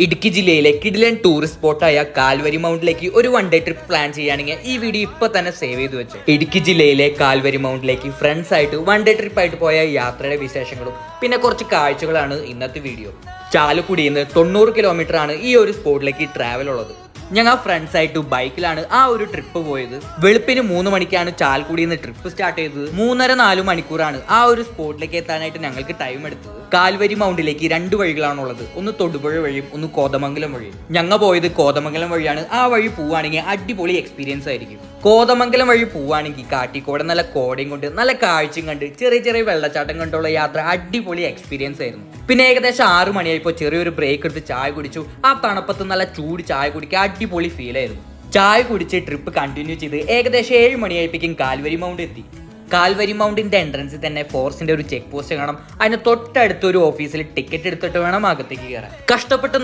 ഇടുക്കി ജില്ലയിലെ കിടിലൻ tourist സ്പോട്ടായ Calvary മൗണ്ടിലേക്ക് ഒരു വൺ ഡേ ട്രിപ്പ് പ്ലാൻ ചെയ്യുകയാണെങ്കിൽ ഈ വീഡിയോ ഇപ്പൊ തന്നെ സേവ് ചെയ്ത് വെച്ചു. ഇടുക്കി ജില്ലയിലെ കാൽവരി മൗണ്ടിലേക്ക് ഫ്രണ്ട്സ് ആയിട്ട് വൺ ഡേ ട്രിപ്പ് ആയിട്ട് പോയ യാത്രയുടെ വിശേഷങ്ങളും പിന്നെ കുറച്ച് കാഴ്ചകളാണ് ഇന്നത്തെ വീഡിയോ. ചാലക്കുടിയിൽ നിന്ന് 90 കിലോമീറ്റർ ആണ് ഈ ഒരു സ്പോട്ടിലേക്ക് ട്രാവൽ ഉള്ളത്. ഞങ്ങൾ ഫ്രണ്ട്സ് ആയിട്ട് ബൈക്കിലാണ് ആ ഒരു ട്രിപ്പ് പോയത്. വെളുപ്പിന് 3 മണിക്കാണ് ചാലക്കുടിയിൽ നിന്ന് ട്രിപ്പ് സ്റ്റാർട്ട് ചെയ്തത്. 3.5-4 മണിക്കൂറാണ് ആ ഒരു സ്പോട്ടിലേക്ക് എത്താനായിട്ട് ഞങ്ങൾക്ക് ടൈം എടുത്തത്. കാൽവരി മൗണ്ടിലേക്ക് 2 വഴികളാണുള്ളത്. ഒന്ന് തൊടുപുഴ വഴിയും ഒന്ന് കോതമംഗലം വഴിയും. ഞങ്ങൾ പോയത് കോതമംഗലം വഴിയാണ്. ആ വഴി പോവുകയാണെങ്കിൽ അടിപൊളി എക്സ്പീരിയൻസ് ആയിരിക്കും. കോതമംഗലം വഴി പോവുകയാണെങ്കിൽ കാട്ടിക്കോടെ നല്ല കോടയും കൊണ്ട് നല്ല കാഴ്ചയും കണ്ട് ചെറിയ ചെറിയ വെള്ളച്ചാട്ടം കണ്ടുള്ള യാത്ര അടിപൊളി എക്സ്പീരിയൻസ് ആയിരുന്നു. പിന്നെ ഏകദേശം 6 മണിയായപ്പോൾ ചെറിയൊരു ബ്രേക്ക് എടുത്ത് ചായ കുടിച്ചു. ആ തണുപ്പത്ത് നല്ല ചൂട് ചായ കുടിക്കാൻ അടിപൊളി ഫീൽ ആയിരുന്നു. ചായ കുടിച്ച് ട്രിപ്പ് കണ്ടിന്യൂ ചെയ്ത് ഏകദേശം 7 മണിയായപ്പോഴേക്കും കാൽവരി മൗണ്ട് എത്തി. കാൽവരി മൗണ്ടിന്റെ എൻട്രൻസിൽ തന്നെ ഫോറസ്റ്റിന്റെ ഒരു ചെക്ക് പോസ്റ്റ് കാണാം. അതിന് തൊട്ടടുത്ത് ഒരു ഓഫീസിൽ ടിക്കറ്റ് എടുത്തിട്ട് വേണം അകത്തേക്ക് കയറാൻ. കഷ്ടപ്പെട്ട്